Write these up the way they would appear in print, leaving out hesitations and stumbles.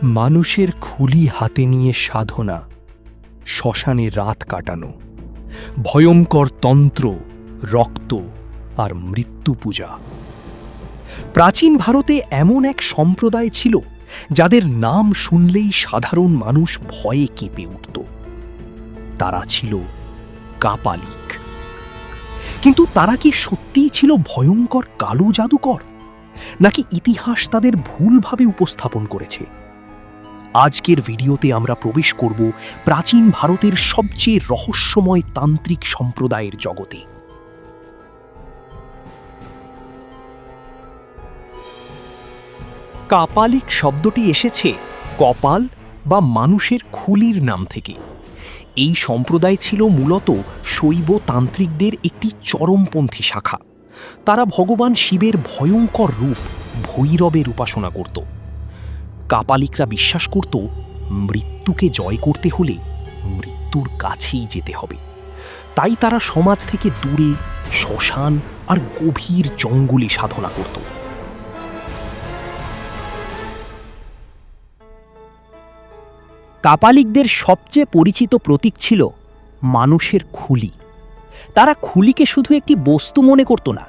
মানুষের খুলি হাতে নিয়ে সাধনা, শ্মশানে রাত কাটানো, ভয়ঙ্কর তন্ত্র, রক্ত আর মৃত্যু পূজা। প্রাচীন ভারতে এমন এক সম্প্রদায় ছিল যাদের নাম শুনলেই সাধারণ মানুষ ভয়ে কেঁপে উঠত। তারা ছিল কাপালিক। কিন্তু তারা কি সত্যিই ছিল ভয়ঙ্কর কালো জাদুকর, নাকি ইতিহাস তাদের ভুলভাবে উপস্থাপন করেছে? আজকের ভিডিওতে আমরা প্রবেশ করব প্রাচীন ভারতের সবচেয়ে রহস্যময় তান্ত্রিক সম্প্রদায়ের জগতে। কাপালিক শব্দটি এসেছে কপাল বা মানুষের খুলির নাম থেকে। এই সম্প্রদায় ছিল মূলত শৈব তান্ত্রিকদের একটি চরমপন্থী শাখা। তারা ভগবান শিবের ভয়ঙ্কর রূপ ভৈরবের উপাসনা করত। কাপালিকরা বিশ্বাস করত মৃত্যুকে জয় করতে হলে মৃত্যুর কাছেই যেতে হবে। তাই তারা সমাজ থেকে দূরে শ্মশান আর গভীর জঙ্গলে সাধনা করত। কাপালিকদের সবচেয়ে পরিচিত প্রতীক ছিল মানুষের খুলি। তারা খুলিকে শুধু একটি বস্তু মনে করত না,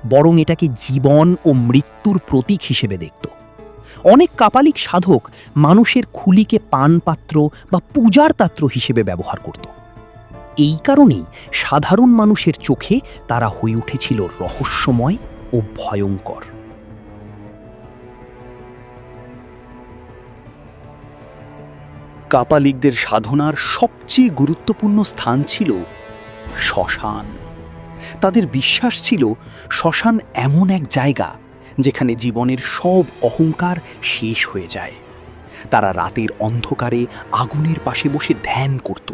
বরং এটাকে জীবন ও মৃত্যুর প্রতীক হিসেবে দেখত। অনেক কাপালিক সাধক মানুষের খুলিকে পানপাত্র বা পূজার পাত্র হিসেবে ব্যবহার করত। এই কারণেই সাধারণ মানুষের চোখে তারা হয়ে উঠেছিল রহস্যময় ও ভয়ঙ্কর। কাপালিকদের সাধনার সবচেয়ে গুরুত্বপূর্ণ স্থান ছিল শ্মশান। তাদের বিশ্বাস ছিল শ্মশান এমন এক জায়গা যেখানে জীবনের সব অহংকার শেষ হয়ে যায়। তারা রাতের অন্ধকারে আগুনের পাশে বসে ধ্যান করত,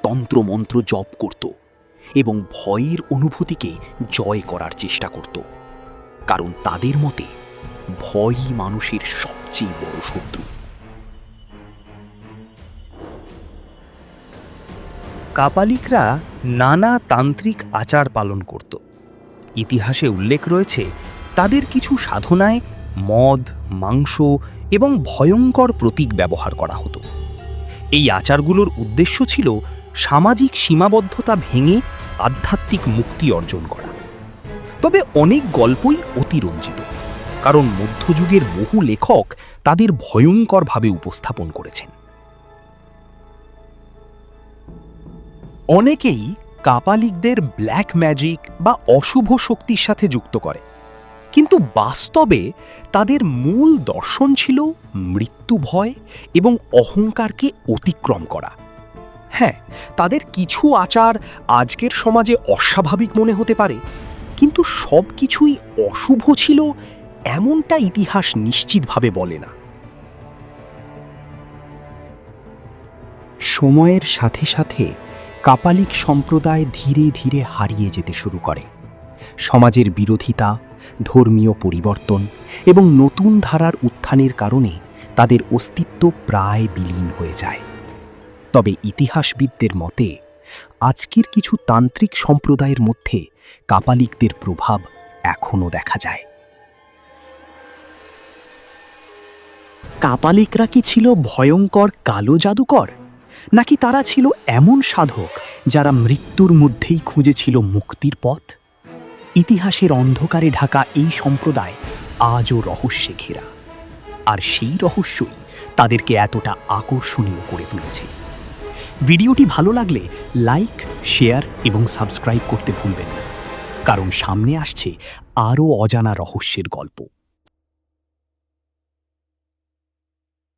তন্ত্রমন্ত্র জপ করত এবং ভয়ের অনুভূতিকে জয় করার চেষ্টা করত। কারণ তাদের মতে ভয়ই মানুষের সবচেয়ে বড় শত্রু। কাপালিকরা নানা তান্ত্রিক আচার পালন করত। ইতিহাসে উল্লেখ রয়েছে তাদের কিছু সাধনায় মদ, মাংস এবং ভয়ঙ্কর প্রতীক ব্যবহার করা হতো। এই আচারগুলোর উদ্দেশ্য ছিল সামাজিক সীমাবদ্ধতা ভেঙে আধ্যাত্মিক মুক্তি অর্জন করা। তবে অনেক গল্পই অতিরঞ্জিত, কারণ মধ্যযুগের বহু লেখক তাদের ভয়ঙ্করভাবে উপস্থাপন করেছেন। অনেকেই কাপালিকদের ব্ল্যাক ম্যাজিক বা অশুভ শক্তির সাথে যুক্ত করে, কিন্তু বাস্তবে তাদের মূল দর্শন ছিল মৃত্যু ভয় এবং অহংকারকে অতিক্রম করা। হ্যাঁ, তাদের কিছু আচার আজকের সমাজে অস্বাভাবিক মনে হতে পারে, কিন্তু সব কিছুই অশুভ ছিল এমনটা ইতিহাস নিশ্চিতভাবে বলে না। সময়ের সাথে সাথে কাপালিক সম্প্রদায় ধীরে ধীরে হারিয়ে যেতে শুরু করে। সমাজের বিরোধিতা, ধর্মীয় পরিবর্তন এবং নতুন ধারার উত্থানের কারণে তাদের অস্তিত্ব প্রায় বিলীন হয়ে যায়। তবে ইতিহাসবিদদের মতে আজকের কিছু তান্ত্রিক সম্প্রদায়ের মধ্যে কাপালিকদের প্রভাব এখনও দেখা যায়। কাপালিকরা কি ছিল ভয়ঙ্কর কালো জাদুকর, নাকি তারা ছিল এমন সাধক যারা মৃত্যুর মধ্যেই খুঁজেছিল মুক্তির পথ? ইতিহাসের অন্ধকারে ঢাকা এই সম্প্রদায় আজও রহস্যে ঘেরা, আর সেই রহস্যই তাদেরকে এতটা আকর্ষণীয় করে তুলেছে। ভিডিওটি ভালো লাগলে লাইক, শেয়ার এবং সাবস্ক্রাইব করতে ভুলবেন না, কারণ সামনে আসছে আরও অজানা রহস্যের গল্প।